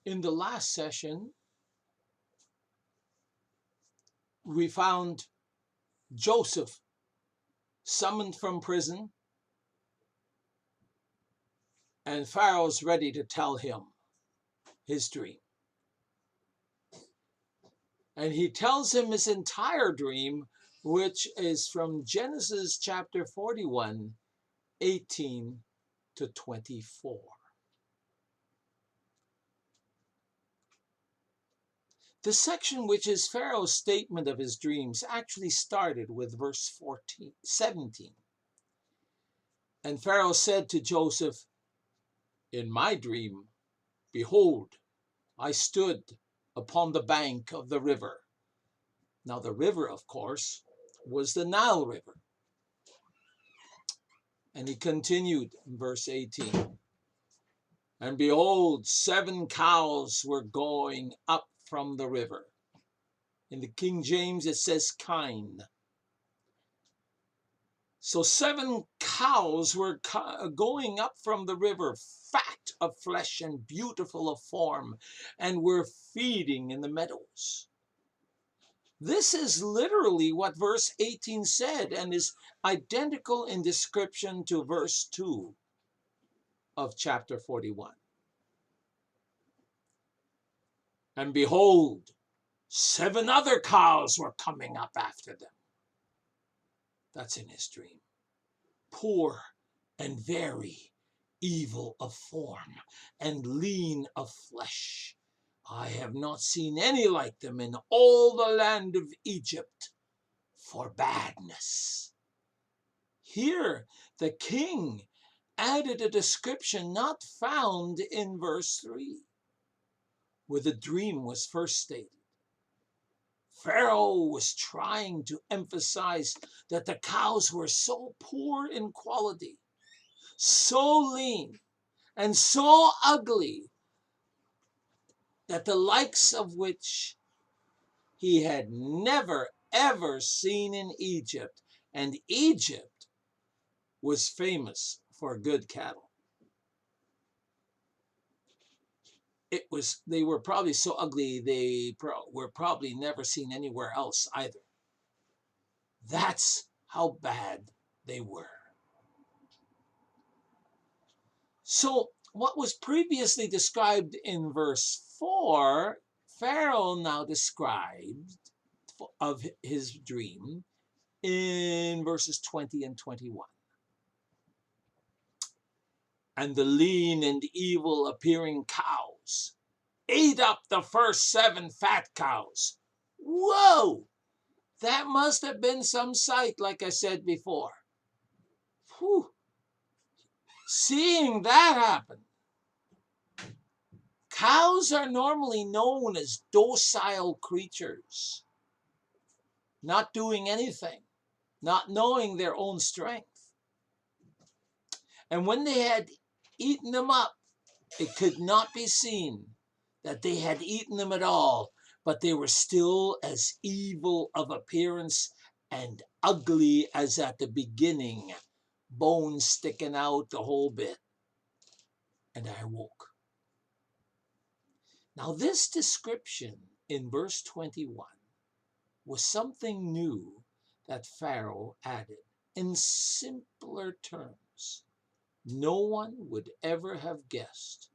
In the last session, we found Joseph summoned from prison, and Pharaoh's ready to tell him his dream. And he tells him his entire dream, which is from Genesis chapter 41, 18 to 24. The section which is Pharaoh's statement of his dreams actually started with verse 17. And Pharaoh said to Joseph, "In my dream, behold, I stood upon the bank of the river." Now the river, of course, was the Nile River. And he continued in verse 18. "And behold, 7 cows were going up from the river." In the King James, it says kine. So 7 cows were going up from the river, fat of flesh and beautiful of form, and were feeding in the meadows. This is literally what verse 18 said, and is identical in description to verse 2 of chapter 41. "And behold, 7 other cows were coming up after them." That's in his dream. "Poor and very evil of form and lean of flesh. I have not seen any like them in all the land of Egypt for badness." Here, the king added a description not found in verse 3, where the dream was first stated. Pharaoh was trying to emphasize that the cows were so poor in quality, so lean, and so ugly, that the likes of which he had never ever seen in Egypt, and Egypt was famous for good cattle. They were probably so ugly they were probably never seen anywhere else either. That's how bad they were. So what was previously described in verse 4, Pharaoh now described of his dream in verses 20 and 21. "And the lean and evil appearing cows ate up the first 7 fat cows." Whoa! That must have been some sight, like I said before. Whew. Seeing that happen. Cows are normally known as docile creatures, not doing anything, not knowing their own strength. And when they had eaten them up, it could not be seen that they had eaten them at all, but they were still as evil of appearance and ugly as at the beginning, bones sticking out the whole bit. And I awoke. Now this description in verse 21 was something new that Pharaoh added. In simpler terms, no one would ever have guessed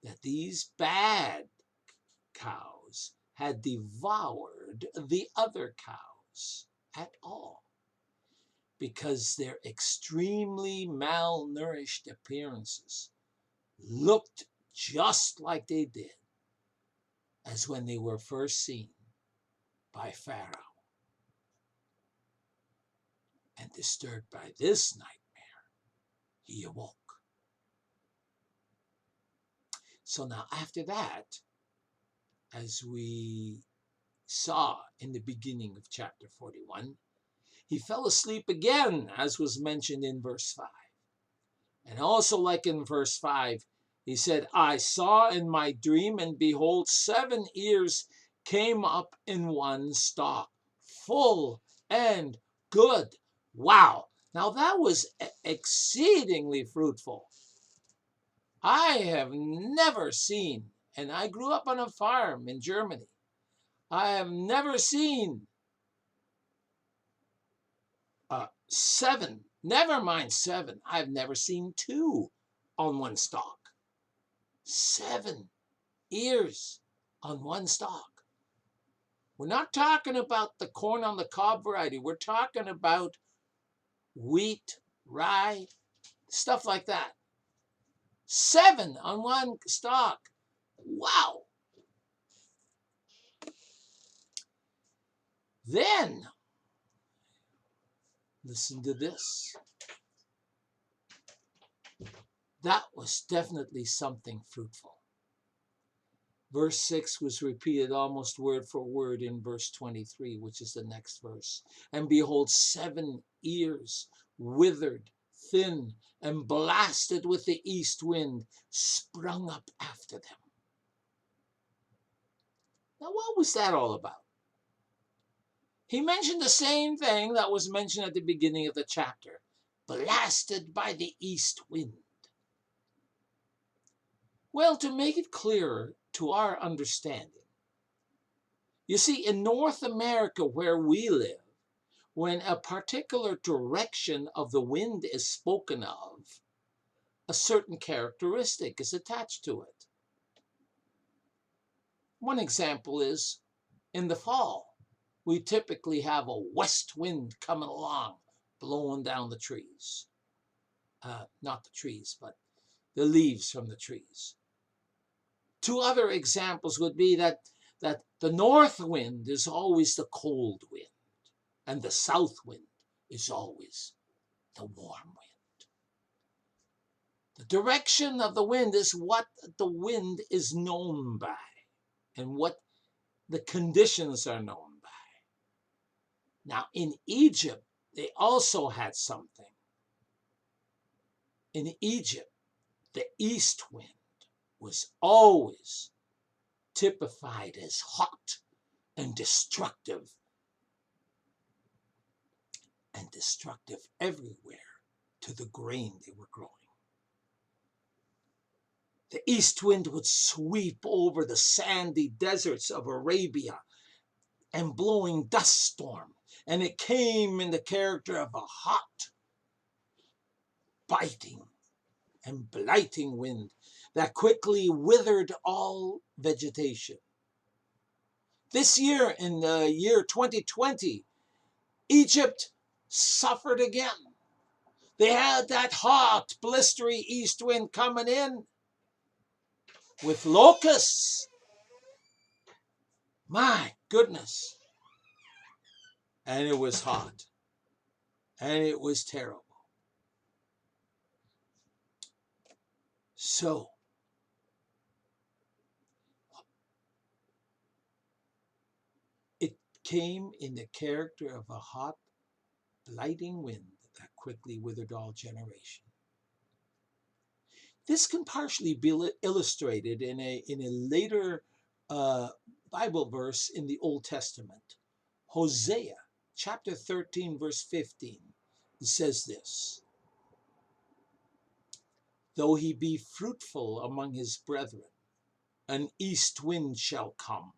that these bad cows had devoured the other cows at all, because their extremely malnourished appearances looked just like they did as when they were first seen by Pharaoh. And disturbed by this nightmare, he awoke. So now after that, as we saw in the beginning of chapter 41, he fell asleep again, as was mentioned in verse 5. And also, like in verse 5, he said, "I saw in my dream, and behold, 7 ears came up in one stalk, full and good." Wow. Now that was exceedingly fruitful. I have never seen, and I grew up on a farm in Germany, I have never seen 7, never mind 7, I've never seen 2 on one stalk. 7 ears on one stalk. We're not talking about the corn on the cob variety. We're talking about wheat, rye, stuff like that. 7 on one stalk. Wow. Then, listen to this. That was definitely something fruitful. Verse 6 was repeated almost word for word in verse 23, which is the next verse. And behold, 7 ears, withered, thin, and blasted with the east wind, sprung up after them. Now, what was that all about? He mentioned the same thing that was mentioned at the beginning of the chapter. Blasted by the east wind. Well, to make it clearer to our understanding, you see, in North America where we live, when a particular direction of the wind is spoken of, a certain characteristic is attached to it. One example is in the fall, we typically have a west wind coming along, blowing down the trees. Not the trees, but the leaves from the trees. 2 other examples would be that the north wind is always the cold wind, and the south wind is always the warm wind. The direction of the wind is what the wind is known by and what the conditions are known by. Now, in Egypt, they also had something. In Egypt, the east wind was always typified as hot and destructive everywhere to the grain they were growing. The east wind would sweep over the sandy deserts of Arabia and blowing dust storm, and it came in the character of a hot, biting, and blighting wind that quickly withered all vegetation. This year, in the year 2020, Egypt suffered again. They had that hot, blistery east wind coming in with locusts. My goodness. And it was hot. And it was terrible. So, it came in the character of a hot, blighting wind that quickly withered all generation. This can partially be illustrated in a later Bible verse in the Old Testament. Hosea chapter 13 verse 15 says this: though he be fruitful among his brethren, an east wind shall come.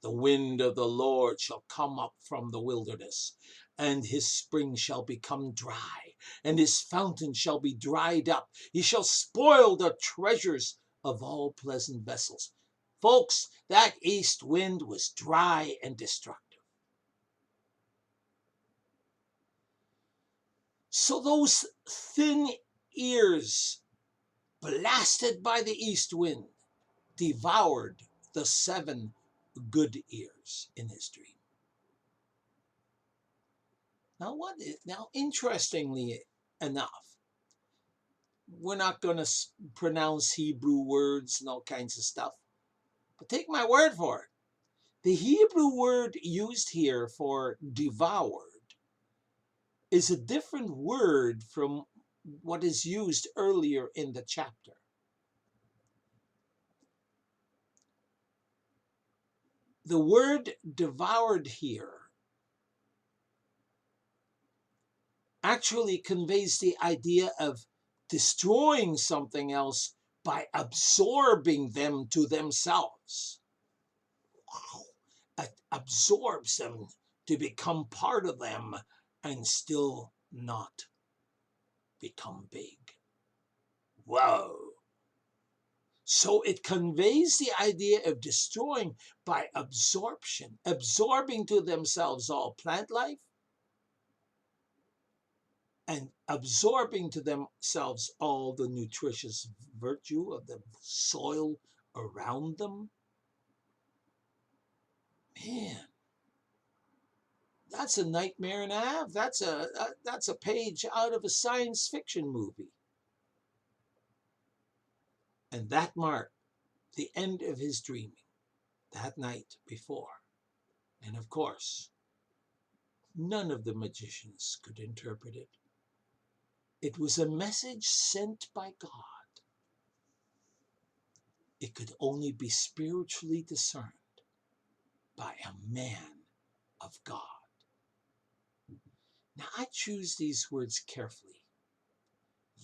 The wind of the Lord shall come up from the wilderness, and his spring shall become dry, and his fountain shall be dried up. He shall spoil the treasures of all pleasant vessels. Folks, that east wind was dry and destructive. So those thin ears, blasted by the east wind, devoured the 7 good ears in his dream. Now, interestingly enough, we're not going to pronounce Hebrew words and all kinds of stuff, but take my word for it. The Hebrew word used here for devoured is a different word from what is used earlier in the chapter. The word devoured here actually conveys the idea of destroying something else by absorbing them to themselves. Wow. It absorbs them to become part of them and still not become big. Whoa. So it conveys the idea of destroying by absorption, absorbing to themselves all plant life and absorbing to themselves all the nutritious virtue of the soil around them. Man, that's a nightmare and a half. That's a page out of a science fiction movie. And that marked the end of his dreaming that night before. And of course, none of the magicians could interpret it. It was a message sent by God. It could only be spiritually discerned by a man of God. Now, I choose these words carefully.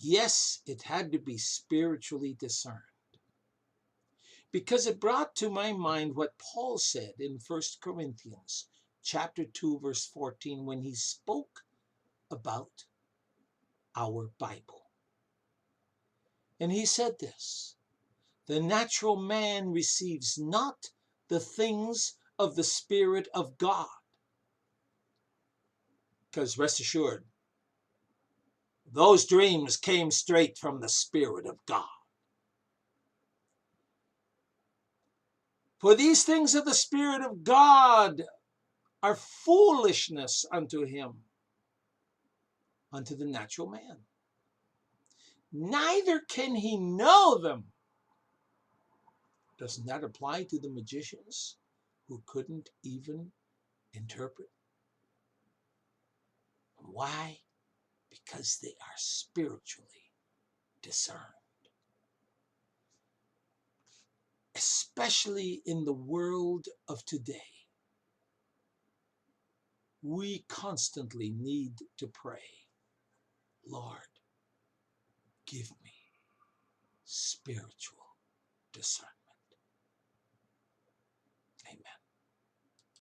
Yes, it had to be spiritually discerned, because it brought to my mind what Paul said in 1 Corinthians chapter 2, verse 14, when he spoke about our Bible. And he said this: the natural man receives not the things of the Spirit of God. Because rest assured, those dreams came straight from the Spirit of God. For these things of the Spirit of God are foolishness unto him, unto the natural man. Neither can he know them. Doesn't that apply to the magicians who couldn't even interpret? Why? Because they are spiritually discerned. Especially in the world of today, we constantly need to pray, Lord, give me spiritual discernment.